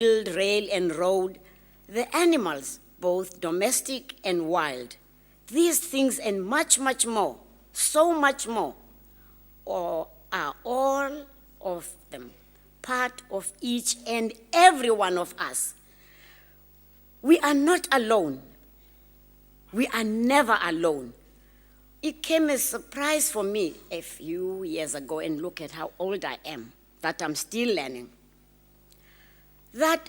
field, rail, and road, the animals, both domestic and wild. These things and much, much more, so much more, are all of them part of each and every one of us. We are not alone. We are never alone. It came as a surprise for me a few years ago, and look at how old I am, that I'm still learning, that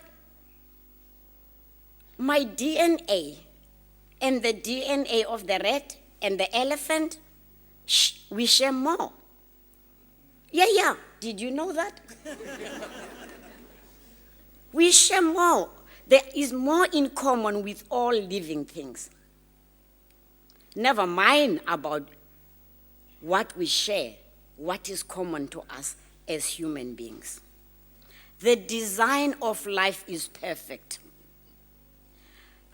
my DNA and the DNA of the rat and the elephant, we share more. Yeah. Did you know that? We share more. There is more in common with all living things. Never mind about what we share, what is common to us as human beings. The design of life is perfect.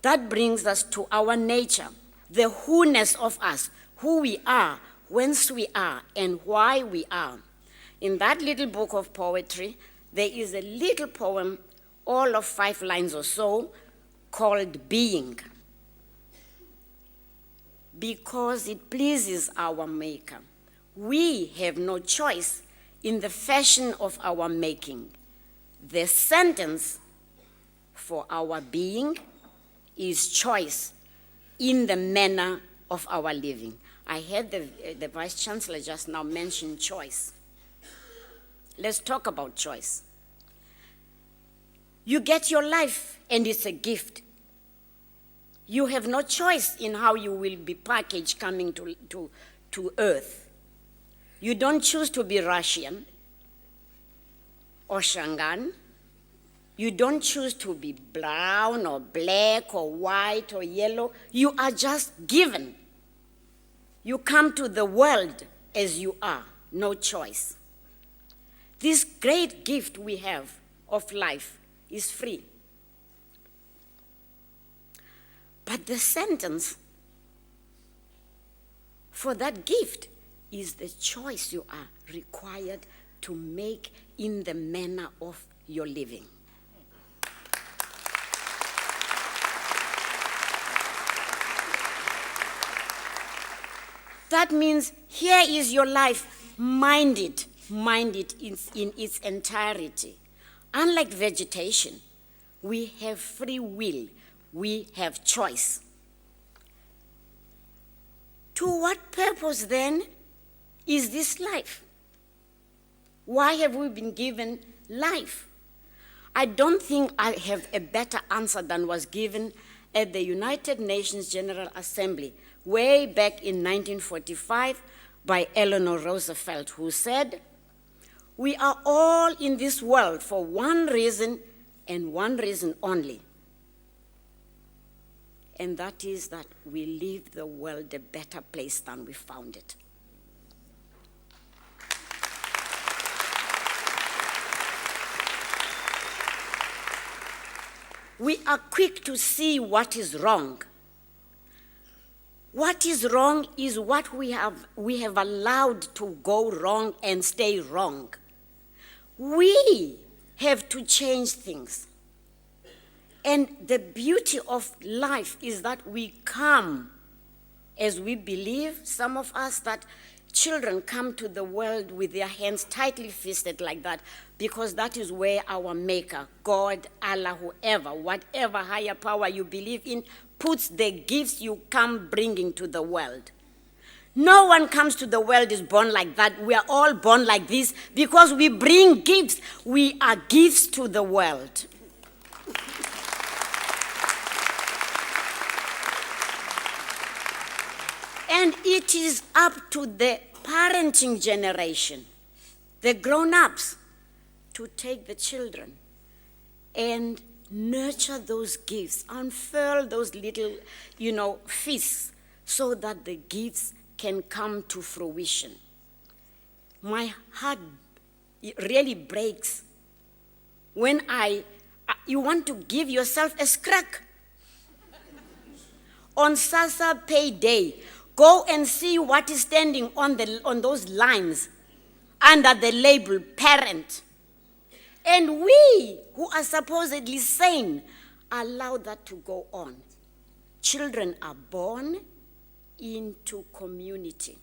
That brings us to our nature, the who-ness of us, who we are, whence we are, and why we are. In that little book of poetry, there is a little poem, all of 5 lines or so, called Being. Because it pleases our Maker, we have no choice in the fashion of our making. The sentence for our being is choice in the manner of our living. I heard the Vice Chancellor just now mention choice. Let's talk about choice. You get your life, and it's a gift. You have no choice in how you will be packaged coming to Earth. You don't choose to be Russian or Shangan. You don't choose to be brown or black or white or yellow. You are just given. You come to the world as you are, no choice. This great gift we have of life is free. But the sentence for that gift is the choice you are required to make in the manner of your living. That means here is your life, mind it in its entirety. Unlike vegetation, we have free will, we have choice. To what purpose then is this life? Why have we been given life? I don't think I have a better answer than was given at the United Nations General Assembly way back in 1945 by Eleanor Roosevelt, who said, "We are all in this world for one reason and one reason only. And that is that we leave the world a better place than we found it." We are quick to see what is wrong. What is wrong is what we have allowed to go wrong and stay wrong. We have to change things. And the beauty of life is that we come, as we believe, some of us, that children come to the world with their hands tightly fisted like that, because that is where our Maker, God, Allah, whoever, whatever higher power you believe in, puts the gifts you come bringing to the world. No one comes to the world is born like that. We are all born like this because we bring gifts. We are gifts to the world. And it is up to the parenting generation, the grown-ups, to take the children and nurture those gifts, unfurl those little, fists, so that the gifts can come to fruition. My heart really breaks when you want to give yourself a scrack. On SASA payday, go and see what is standing on those lines under the label parent. And we, who are supposedly sane, allow that to go on. Children are born into community.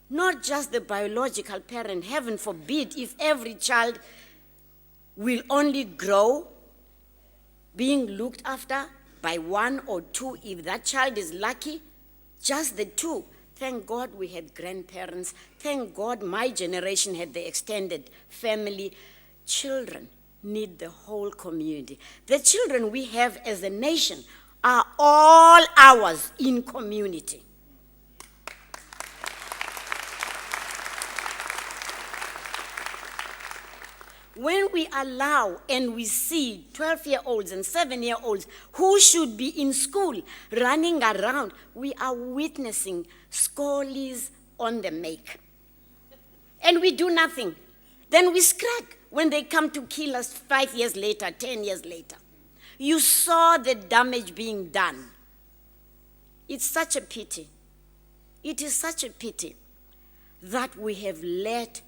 Not just the biological parent. Heaven forbid if every child will only grow being looked after by one or two. If that child is lucky, just the two. Thank God we had grandparents. Thank God my generation had the extended family. Children need the whole community. The children we have as a nation are all ours in community. When we allow and we see 12-year-olds and 7-year-olds who should be in school running around, we are witnessing scholars on the make. And we do nothing. Then we scrag when they come to kill us 5 years later, 10 years later. You saw the damage being done. It's such a pity. It is such a pity that we have let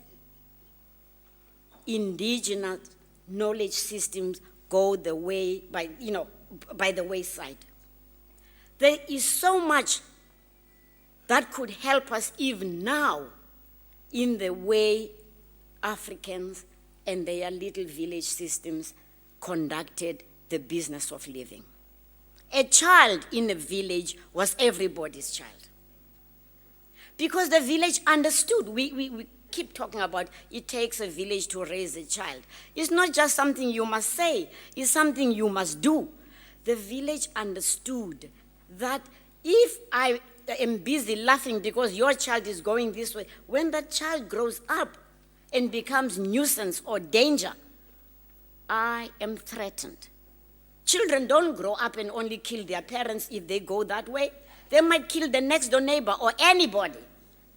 indigenous knowledge systems go the way by the wayside. There is so much that could help us even now in the way Africans and their little village systems conducted the business of living. A child in a village was everybody's child. Because the village understood. We keep talking about it takes a village to raise a child. It's not just something you must say, it's something you must do. The village understood that if I am busy laughing because your child is going this way, when that child grows up and becomes nuisance or danger, I am threatened. Children don't grow up and only kill their parents if they go that way. They might kill the next door neighbor or anybody.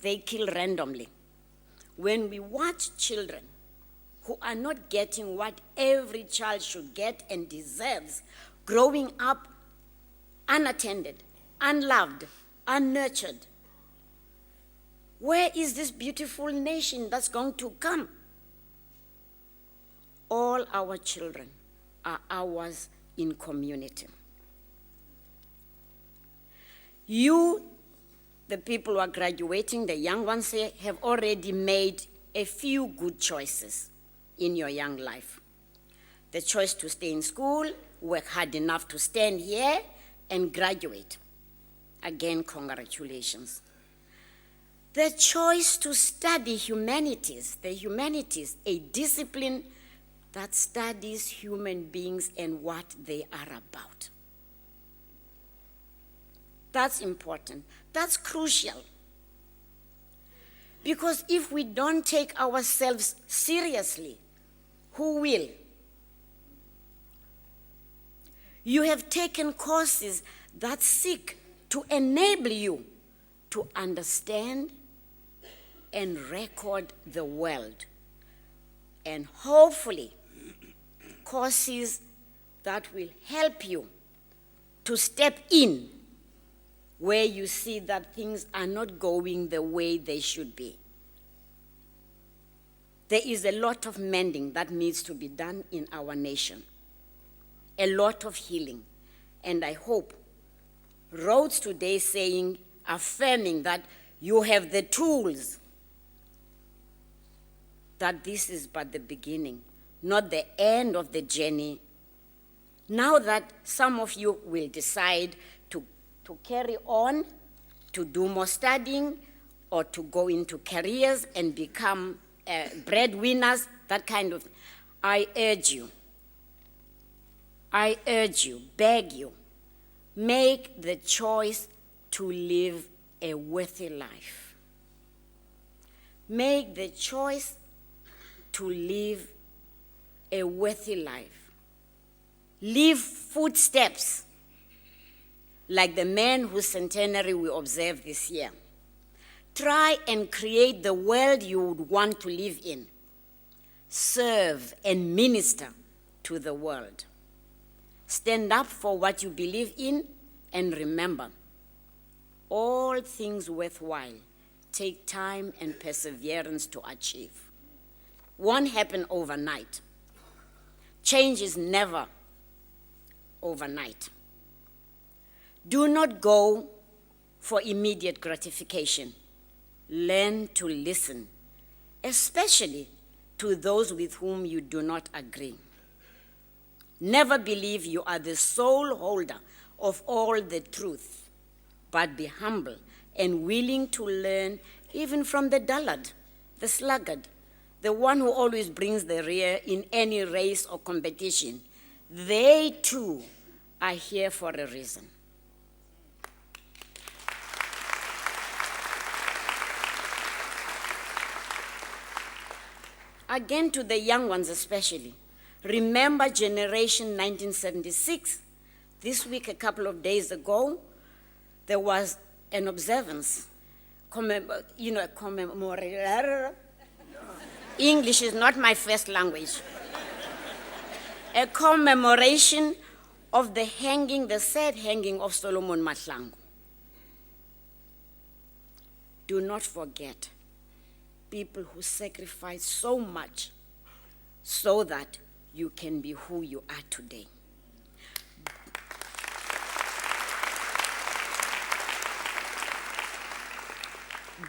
They kill randomly. When we watch children who are not getting what every child should get and deserves, growing up unattended, unloved, unnurtured, where is this beautiful nation that's going to come? All our children are ours in community. You, the people who are graduating, the young ones here, have already made a few good choices in your young life. The choice to stay in school, work hard enough to stand here and graduate. Again, congratulations. The choice to study humanities, the humanities, a discipline that studies human beings and what they are about. That's important. That's crucial. Because if we don't take ourselves seriously, who will? You have taken courses that seek to enable you to understand and record the world. And hopefully, courses that will help you to step in where you see that things are not going the way they should be. There is a lot of mending that needs to be done in our nation, a lot of healing. And I hope Rhodes today saying, affirming that you have the tools, that this is but the beginning, not the end of the journey. Now that some of you will decide to carry on, to do more studying, or to go into careers and become breadwinners, that kind of, I urge you, beg you, make the choice to live a worthy life. Make the choice to live a worthy life. Leave footsteps like the man whose centenary we observe this year. Try and create the world you would want to live in. Serve and minister to the world. Stand up for what you believe in, and remember, all things worthwhile take time and perseverance to achieve. Won't happen overnight. Change is never overnight. Do not go for immediate gratification. Learn to listen, especially to those with whom you do not agree. Never believe you are the sole holder of all the truth, but be humble and willing to learn even from the dullard, the sluggard, the one who always brings the rear in any race or competition. They too are here for a reason. Again, to the young ones especially, remember Generation 1976. This week, a couple of days ago, there was an observance, English is not my first language. A commemoration of the sad hanging of Solomon Mahlangu. Do not forget people who sacrificed so much so that you can be who you are today.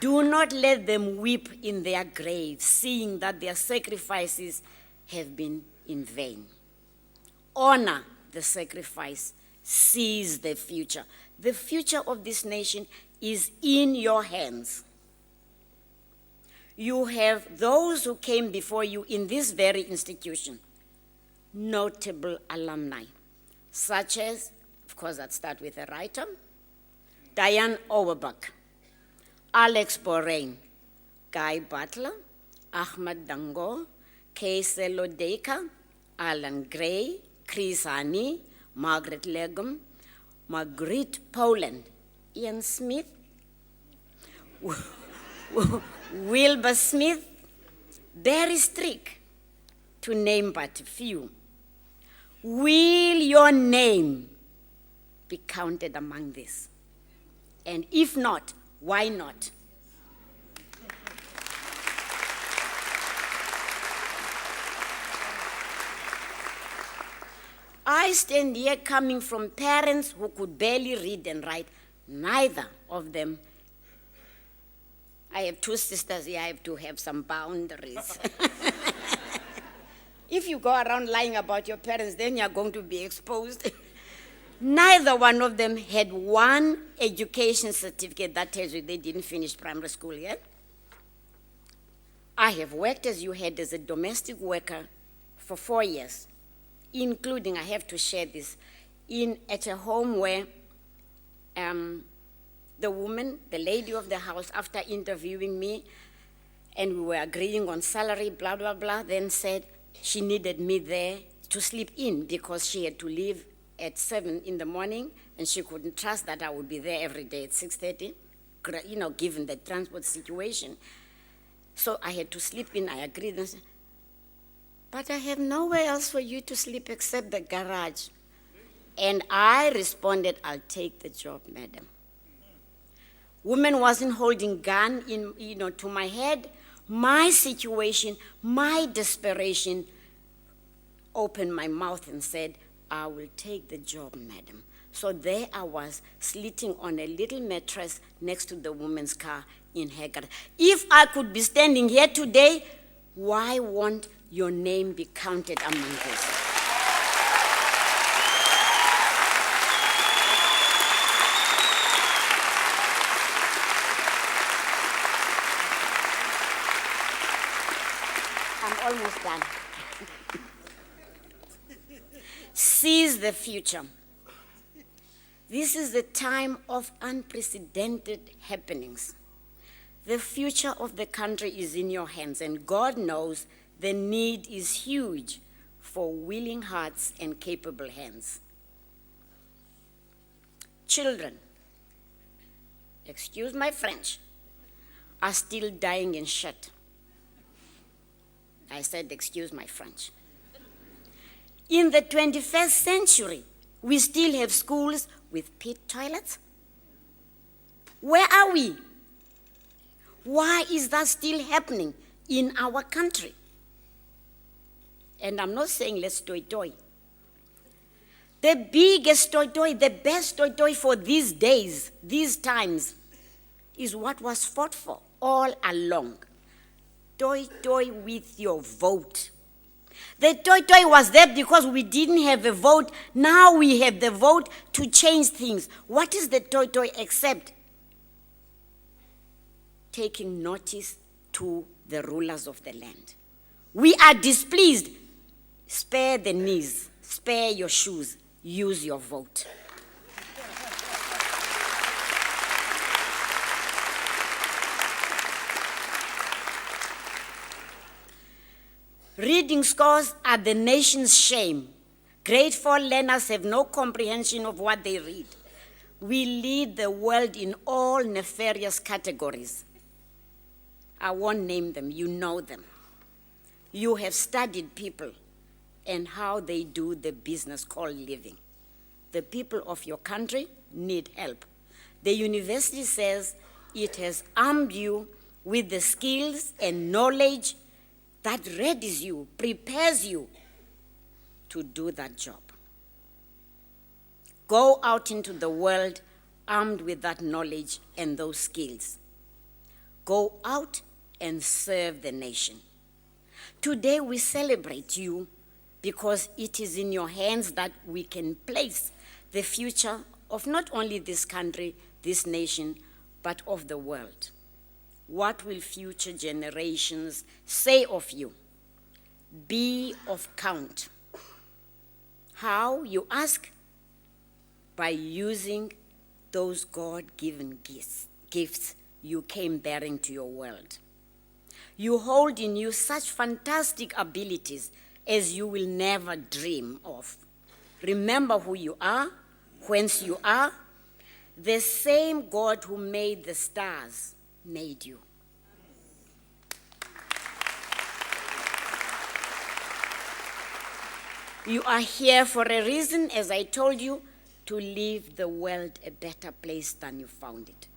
Do not let them weep in their graves, seeing that their sacrifices have been in vain. Honor the sacrifice, seize the future. The future of this nation is in your hands. You have those who came before you in this very institution, notable alumni, such as, of course, I'd start with a writer, Diane Auerbach, Alex Borain, Guy Butler, Ahmad Dango, Kay Selodeka, Alan Gray, Chris Hani, Margaret Legum, Marguerite Poland, Ian Smith, Wilbur Smith, Barry Strick, to name but a few. Will your name be counted among this? And if not, why not? I stand here coming from parents who could barely read and write. Neither of them. I have two sisters here, I have to have some boundaries. If you go around lying about your parents, then you're going to be exposed. Neither one of them had one education certificate that tells you they didn't finish primary school yet. I have worked, as you heard, as a domestic worker for 4 years, including, I have to share this, at a home where the woman, the lady of the house, after interviewing me, and we were agreeing on salary, blah, blah, blah, then said she needed me there to sleep in because she had to leave at 7 in the morning, and she couldn't trust that I would be there every day at 6:30, given the transport situation. So I had to sleep in, I agreed, and said, but I have nowhere else for you to sleep except the garage. And I responded, I'll take the job, madam. Woman wasn't holding gun to my head. My situation, my desperation, opened my mouth and said, I will take the job, madam. So there I was, sleeping on a little mattress next to the woman's car in her garage. If I could be standing here today, why won't your name be counted among this? I'm almost done. Seize the future. This is a time of unprecedented happenings. The future of the country is in your hands, and God knows the need is huge for willing hearts and capable hands. Children, excuse my French, are still dying in shit. I said, excuse my French. In the 21st century, we still have schools with pit toilets. Where are we? Why is that still happening in our country? And I'm not saying let's toy. The biggest toy, the best toy for these days, these times, is what was fought for all along. Toy with your vote. The toy was there because we didn't have a vote. Now we have the vote to change things. What is the toy except taking notice to the rulers of the land? We are displeased. Spare the knees, spare your shoes, use your vote. Reading scores are the nation's shame. Grade 4 learners have no comprehension of what they read. We lead the world in all nefarious categories. I won't name them, you know them. You have studied people and how they do the business called living. The people of your country need help. The university says it has armed you with the skills and knowledge that readies you, prepares you to do that job. Go out into the world armed with that knowledge and those skills. Go out and serve the nation. Today we celebrate you because it is in your hands that we can place the future of not only this country, this nation, but of the world. What will future generations say of you? Be of count. How, you ask? By using those God-given gifts you came bearing to your world. You hold in you such fantastic abilities as you will never dream of. Remember who you are, whence you are. The same God who made the stars made you. You are here for a reason, as I told you, to leave the world a better place than you found it.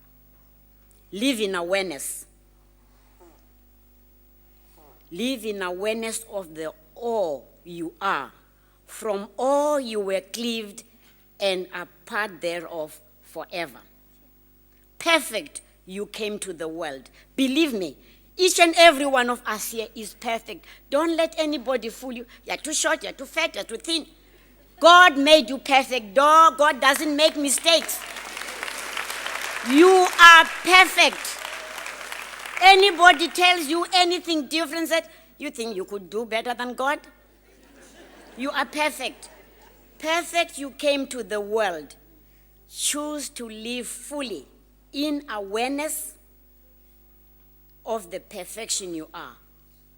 Live in awareness. Live in awareness of the all you are. From all you were cleaved and are part thereof forever. Perfect you came to the world. Believe me, each and every one of us here is perfect. Don't let anybody fool you. You're too short, you're too fat, you're too thin. God made you perfect. God doesn't make mistakes. You are perfect. Anybody tells you anything different, that you think you could do better than God? You are perfect. Perfect you came to the world. Choose to live fully in awareness of the perfection you are.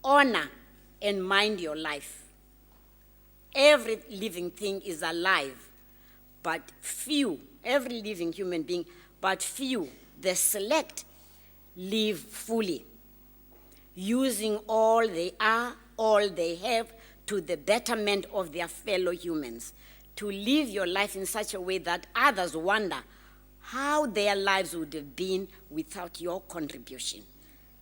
Honor and mind your life. Every living thing is alive, but few, every living human being, but few, the select, live fully, using all they are, all they have, to the betterment of their fellow humans. To live your life in such a way that others wonder how their lives would have been without your contribution.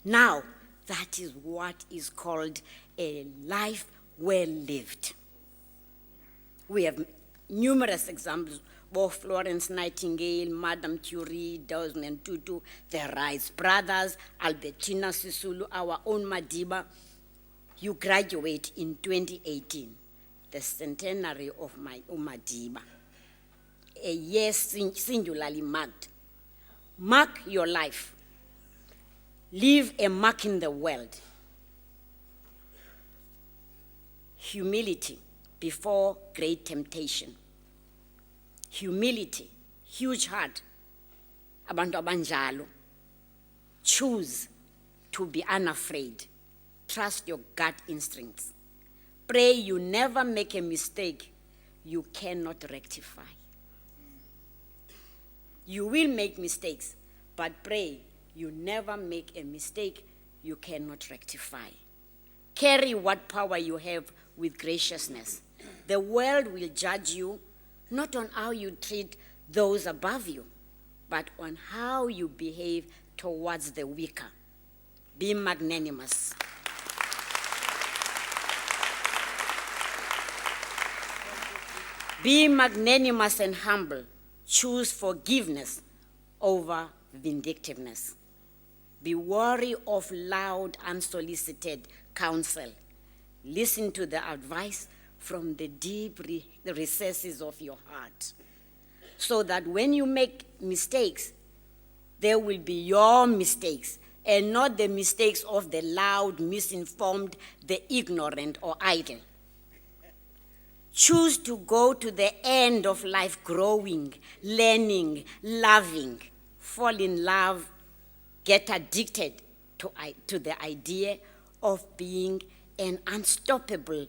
Now, that is what is called a life well lived. We have numerous examples, both Florence Nightingale, Madame Curie, Desmond Tutu, the Rice brothers, Albertina Sisulu, our own Madiba. You graduate in 2018, the centenary of my Madiba. A year singularly marked. Mark your life. Leave a mark in the world. Humility before great temptation. Humility, huge heart. Abantu abanjalo. Choose to be unafraid. Trust your gut instincts. Pray you never make a mistake you cannot rectify. You will make mistakes, but pray you never make a mistake you cannot rectify. Carry what power you have with graciousness. The world will judge you not on how you treat those above you, but on how you behave towards the weaker. Be magnanimous. Be magnanimous and humble. Choose forgiveness over vindictiveness. Be wary of loud, unsolicited counsel. Listen to the advice from the deep recesses of your heart, so that when you make mistakes, they will be your mistakes and not the mistakes of the loud, misinformed, the ignorant, or idle. Choose to go to the end of life growing, learning, loving. Fall in love, get addicted to the idea of being an unstoppable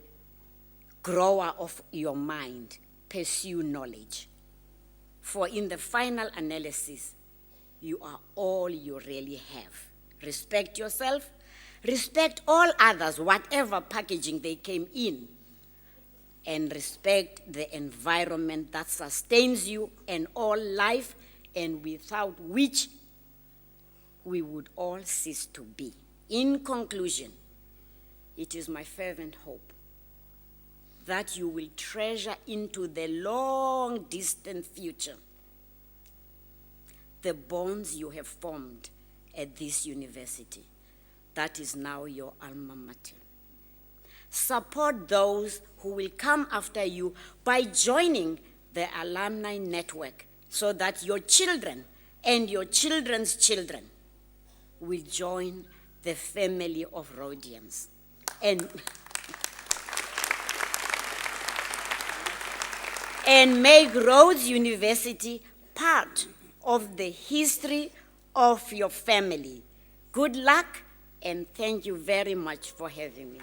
grower of your mind. Pursue knowledge. For in the final analysis, you are all you really have. Respect yourself, respect all others, whatever packaging they came in, and respect the environment that sustains you and all life, and without which we would all cease to be. In conclusion, it is my fervent hope that you will treasure into the long distant future the bonds you have formed at this university that is now your alma mater. Support those who will come after you by joining the alumni network so that your children and your children's children will join the family of Rhodians. And make Rhodes University part of the history of your family. Good luck, and thank you very much for having me.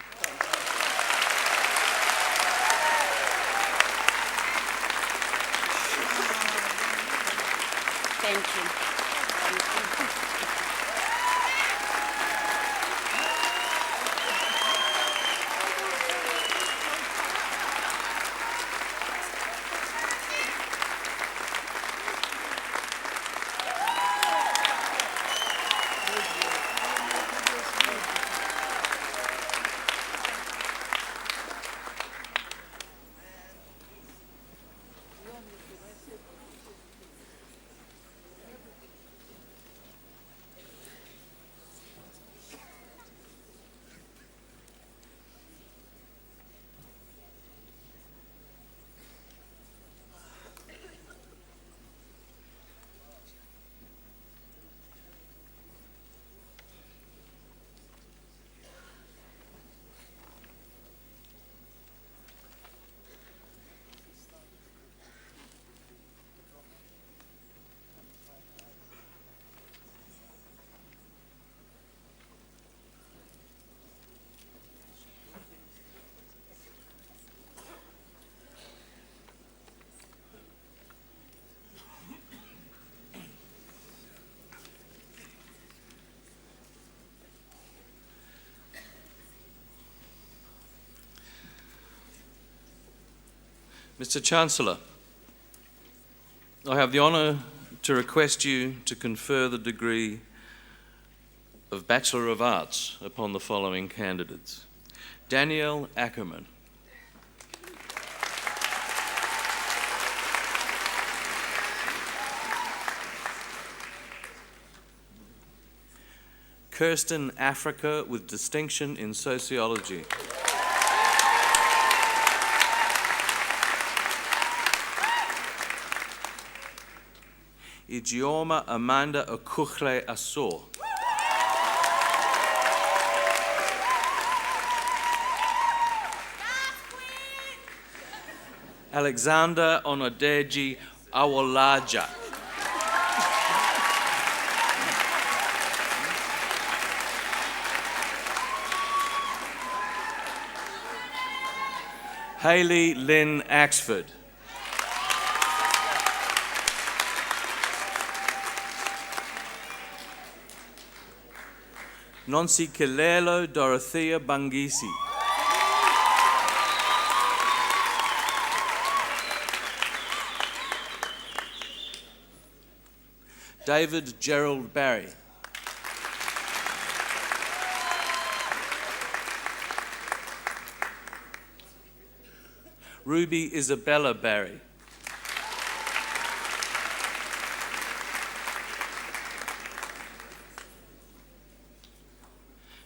Thank you. Mr. Chancellor, I have the honour to request you to confer the degree of Bachelor of Arts upon the following candidates. Danielle Ackerman. Kirsten Africa with distinction in sociology. Ijeoma Amanda Okuchle Asor. Alexander Onodeji Awolaja. Hayley Lynn Axford. Nonsi Kelelo Dorothea Bangisi. David Gerald Barry. Ruby Isabella Barry.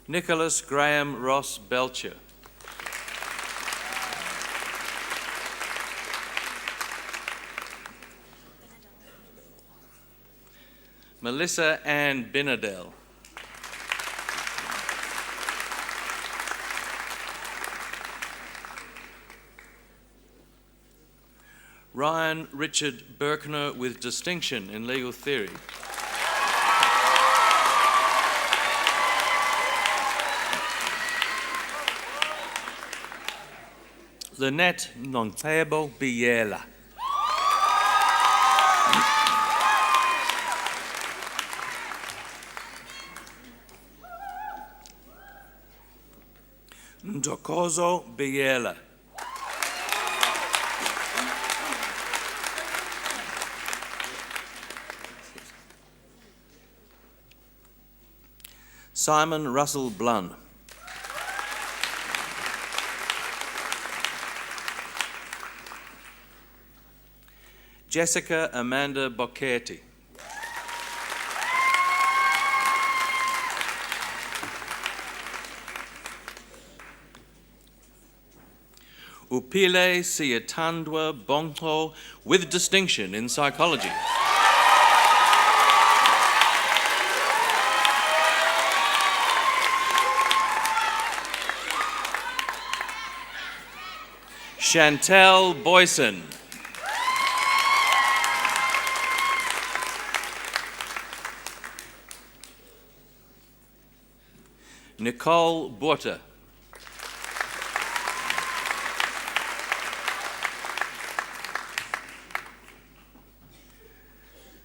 Nicholas Graham Ross Belcher. Melissa Ann Binadell. Ryan Richard Berkner with distinction in legal theory. Lynette Nontebo Biela. Ndokozo Biela. Simon Russell Blunn. Jessica Amanda Bocchetti. Upile Siyatandwa Bongho with distinction in psychology. Chantel Boyson. Nicole Borta.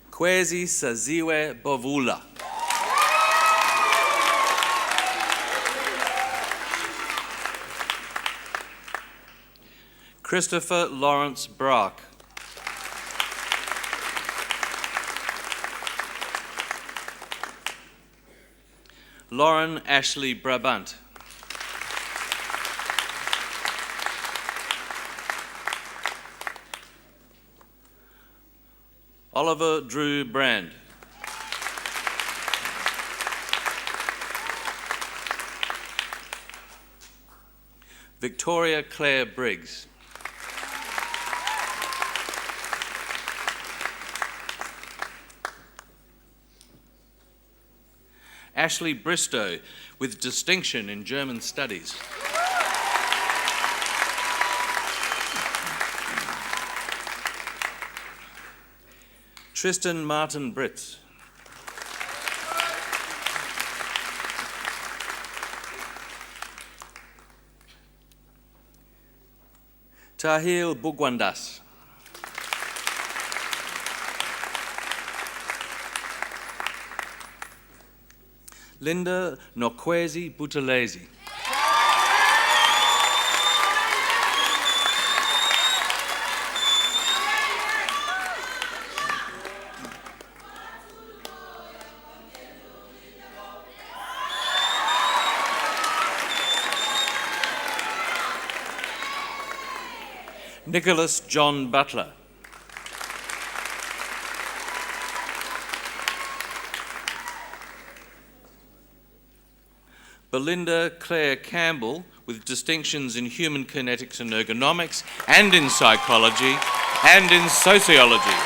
Kwezi Saziwe Bovula. Christopher Lawrence Brock. Lauren Ashley Brabant. Oliver Drew Brand. Victoria Claire Briggs. Ashley Bristow with distinction in German studies. Tristan Martin Britz. Tahil Bugwandas. Linda Nokwezi Butalezi. Nicholas John Butler. Belinda Claire Campbell with distinctions in human kinetics and ergonomics and in psychology and in sociology.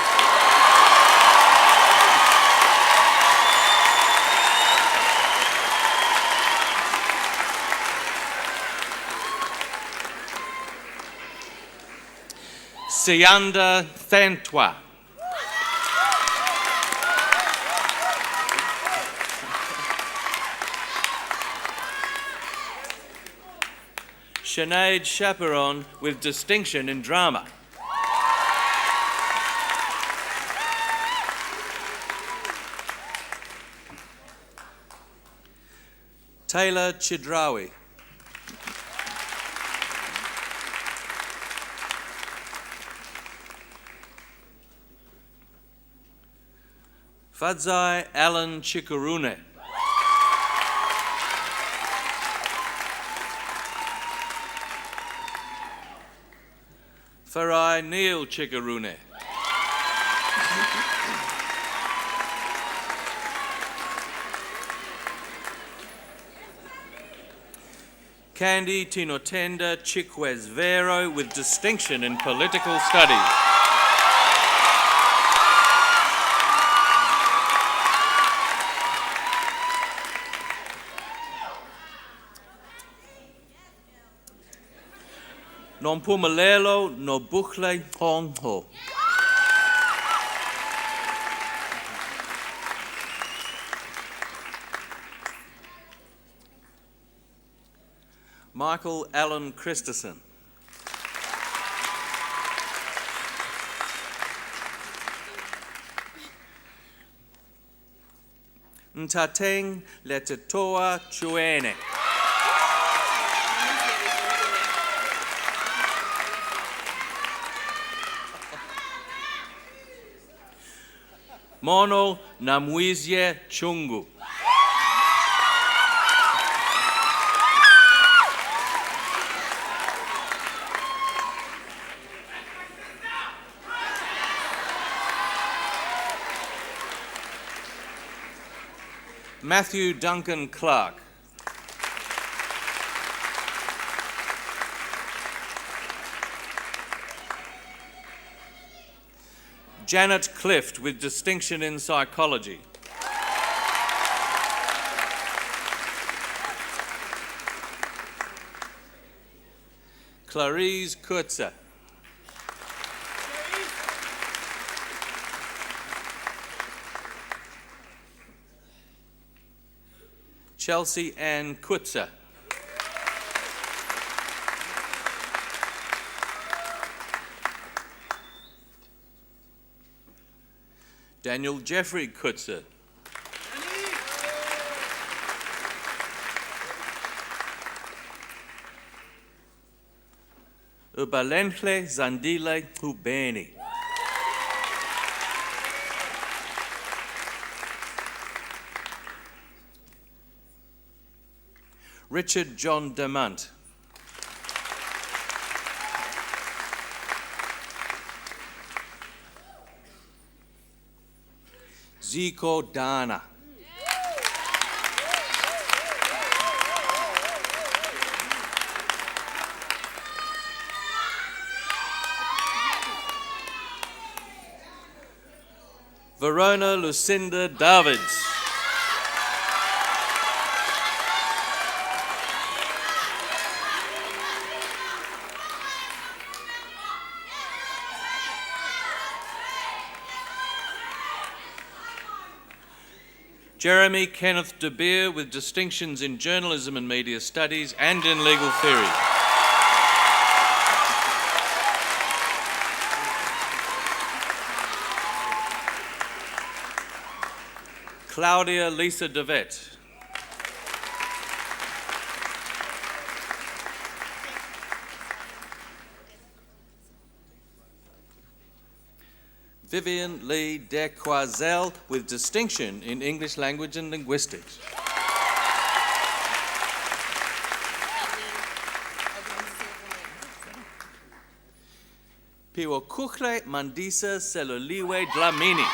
Sianda Thantwa. Sinead Chaperon with distinction in drama. Taylor Chidrawi. Fadzai Alan Chikurune. Farai Neil Chikarune. Candy Tinotenda Chikwes Vero with distinction in political studies. Nompumalelo Nobukle Honho. Michael Allen Christensen. Ntateng Letetoa Chuene. Mono Namwizie Chungu. Matthew Duncan Clark. Janet Clift with distinction in psychology. Clarice Kurtzer. Chelsea Ann Kutzer. Daniel Jeffrey Kutzer. Ubalenhle Zandile Hubeni. Richard John Demant. Zico Dana. Verona Lucinda Davids. Jeremy Kenneth De Beer with distinctions in journalism and media studies and in legal theory. Claudia Lisa DeVette. Vivian Lee Dequazel with distinction in English language and linguistics. Piwokukle Mandisa Seluliwe Dlamini.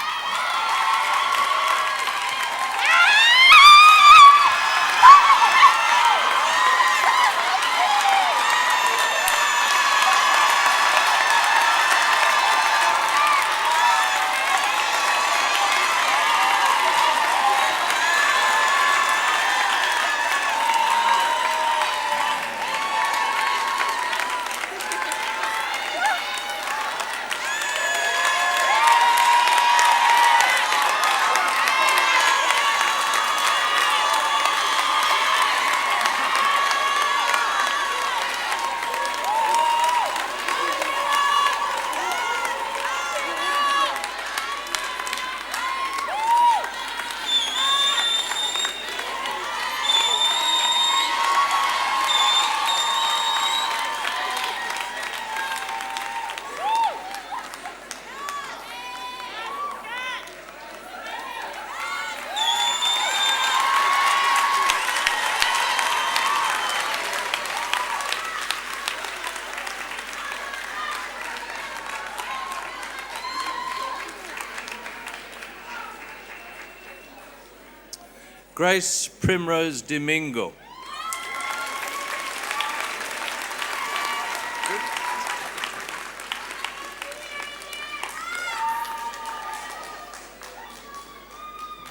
Grace Primrose Domingo.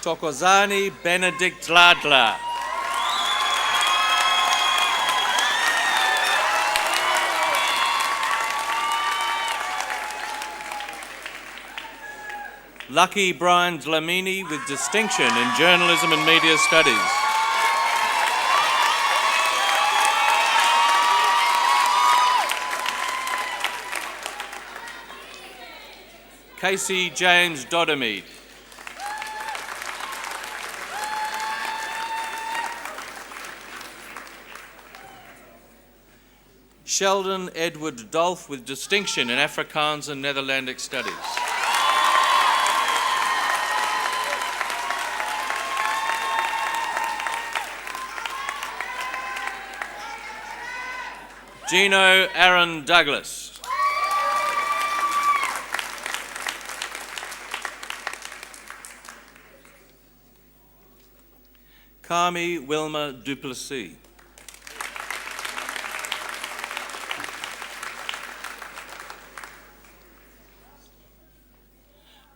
Tokozani Benedict Ladler. Lucky Brian Dlamini with distinction in Journalism and Media Studies. Casey James Doddermead. Sheldon Edward Dolph with distinction in Afrikaans and Netherlandic Studies. Gino Aaron Douglas. Carmi Wilma Duplessis.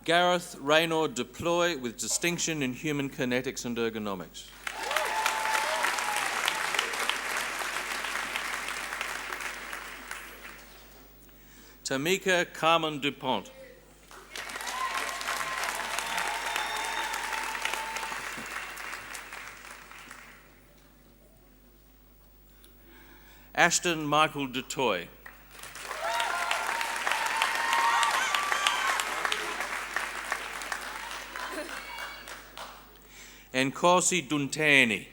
Gareth Raynor Deploy with distinction in Human Kinetics and Ergonomics. Tamika Carmen Dupont. Ashton Michael Dutoy. Nkosi Dunteni.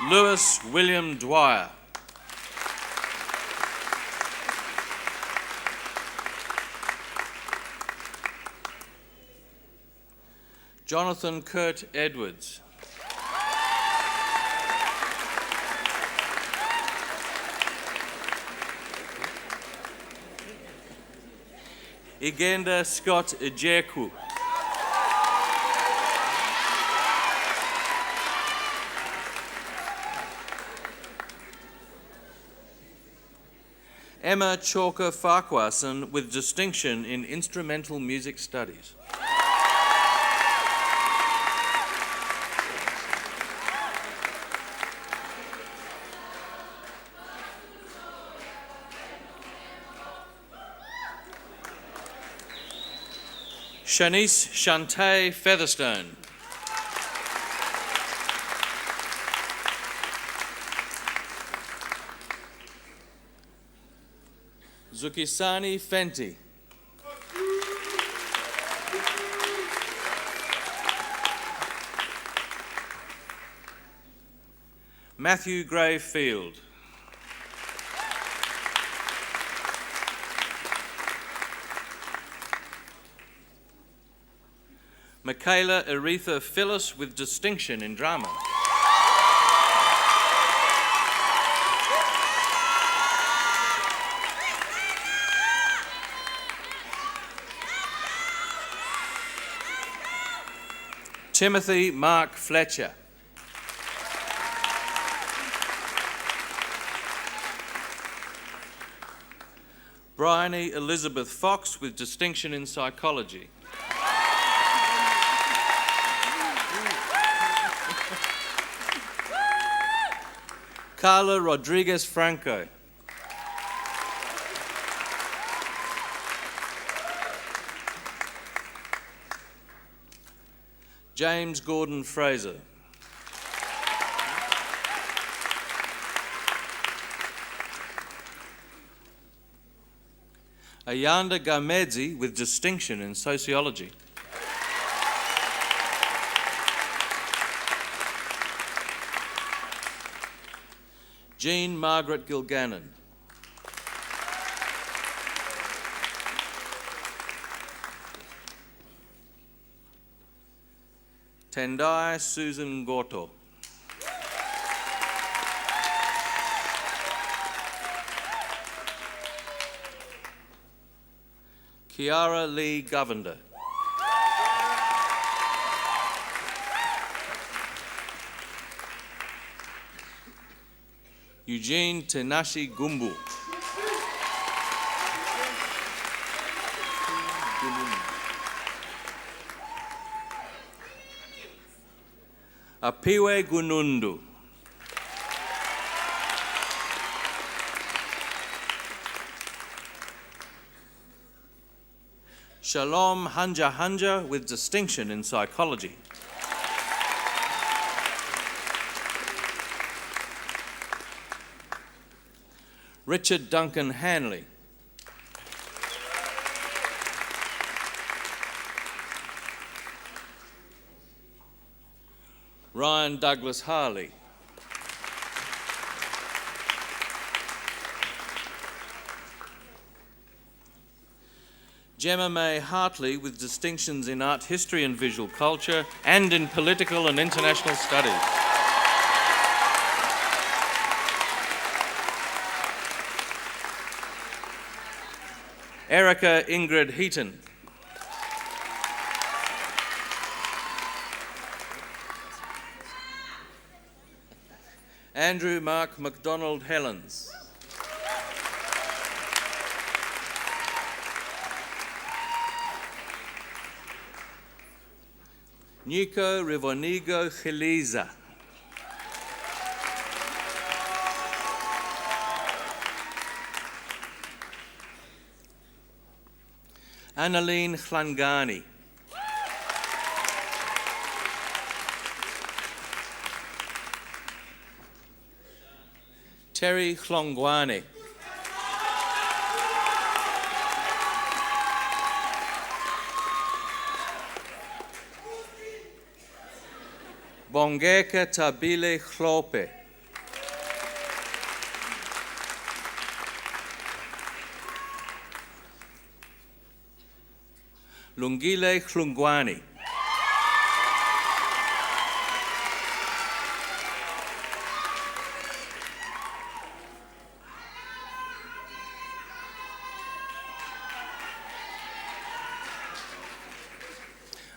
Lewis William Dwyer. Jonathan Kurt Edwards. Igenda Scott Ejeku. Emma Chalker Farquharson with distinction in Instrumental Music Studies. Shanice Shantae Featherstone. Zukisani Fenty. Matthew Gray Field. Michaela Aretha Phyllis with distinction in drama. Timothy Mark Fletcher. Bryony Elizabeth Fox with distinction in psychology. Carla Rodriguez Franco. James Gordon Fraser. Ayanda Gamedzi with distinction in sociology. Jean Margaret Gilgannon. Tendai Susan Gorto. Kiara Lee Govender. Eugene Tenashi Gumbu. Apiwe Gunundu. Shalom Hanja Hanja with distinction in psychology. Richard Duncan Hanley. Ryan Douglas Harley. Gemma May Hartley with distinctions in art history and visual culture and in political and international studies. Erica Ingrid Heaton. Andrew Mark MacDonald Helens. Nico Rivonigo Chiliza. Annaline Chlangani. Terry Chlongwane. Bongeka Tabile Chlope. Lungile Chlungwani.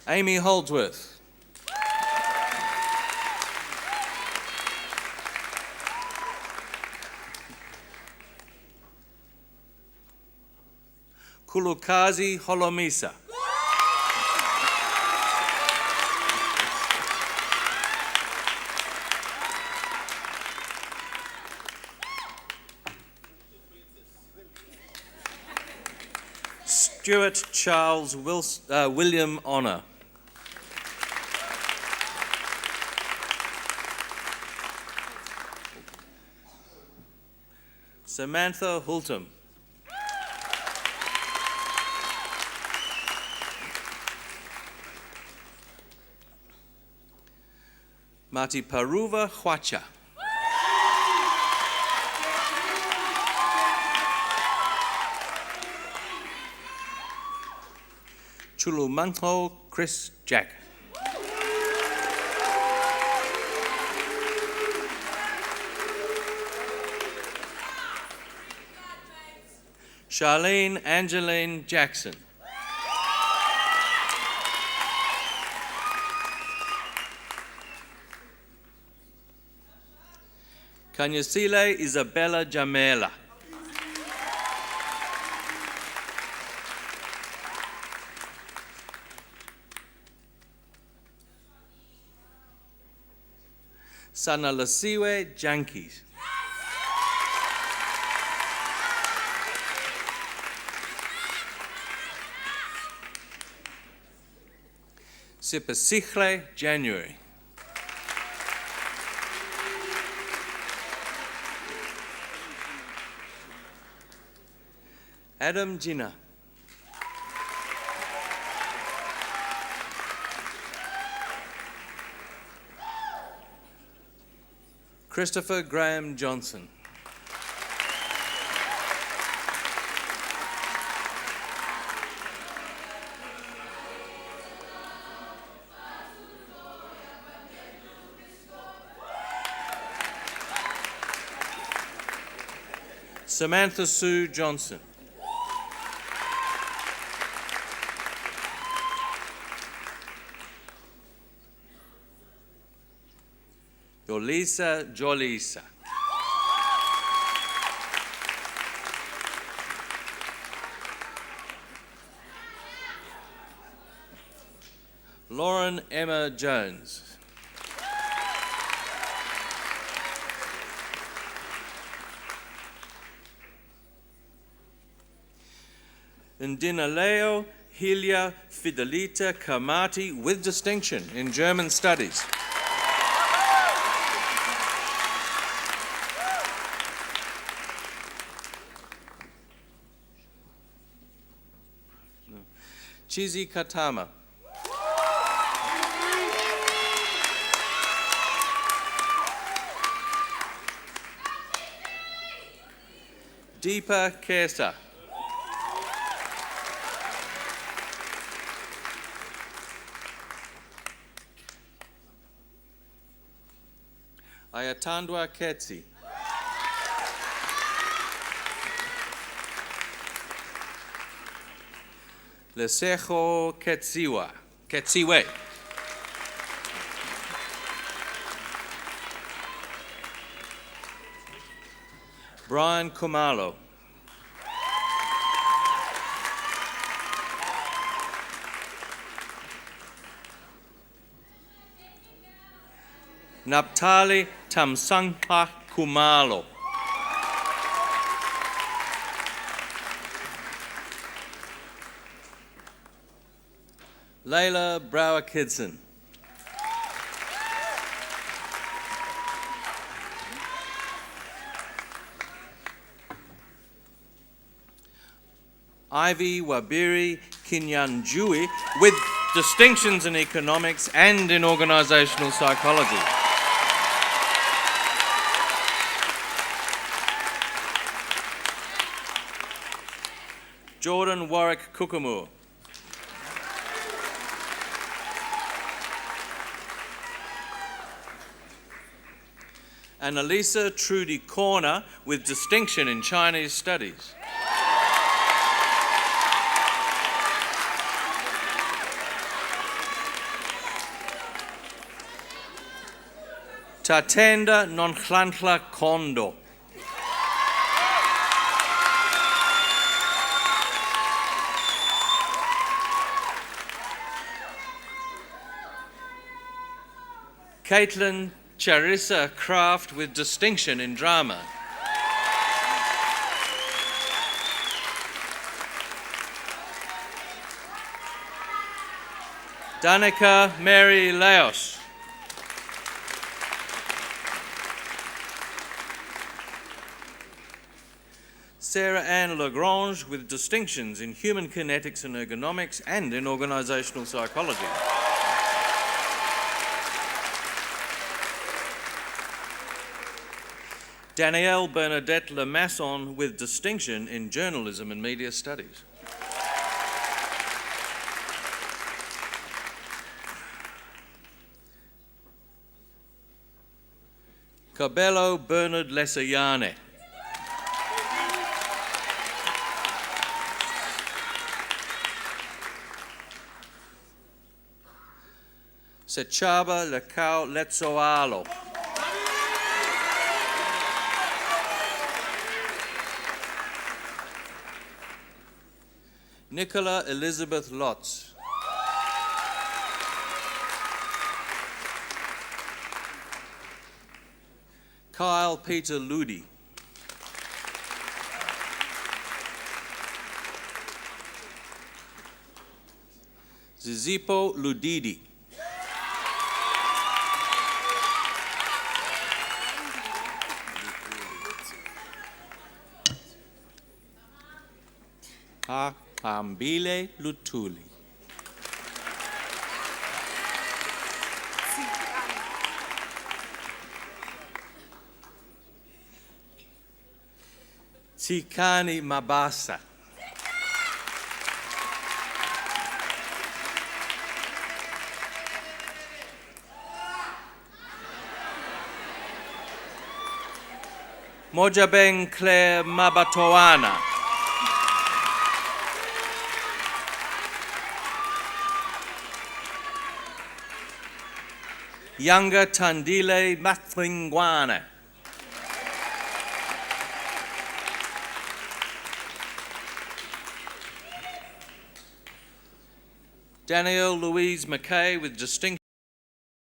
Amy Holdsworth. Kulukazi Holomisa. Stuart Charles William Honor. Samantha Hultum. Mati Paruva Hwacha. Chulumanho Chris Jack. Charlene Angeline Jackson. Kanyasile Isabella Jamela. Sanalasiwe Jankies. Sipasichle January. Adam Jinnah. Christopher Graham Johnson. Samantha Sue Johnson. Yolisa Jolisa. Lauren Emma Jones. Ndinaleo Hilia Fidelita Kamati with distinction in German Studies. Chizi Katama. Deepa Kesa. Ayatandwa Ketsi. Lesejo Ketsiwe. Brian Kumalo. Naptali Tamsangpa Kumalo. Layla Brower Kidson. Ivy Wabiri Kinyanjui with distinctions in economics and in organizational psychology. Jordan Warwick Kukumu. Annalisa Trudy Corner with distinction in Chinese studies. Tatenda Nonhlantla Kondo. Caitlin Charissa Kraft with distinction in drama. Danica Mary Laos. Sarah Ann Lagrange with distinctions in human kinetics and ergonomics and in organizational psychology. Danielle Bernadette Lemasson with distinction in journalism and media studies. Cabello Bernard Lesayane. Sechaba Lekau Letsoalo. Nicola Elizabeth Lotz. Kyle Peter Ludi. Zizipo Ludidi. Ambile Lutuli. Tsikani Mabasa. Mojabeng Claire Mabatoana. Younger Tandile Matlingwana. Danielle Louise McKay with distinction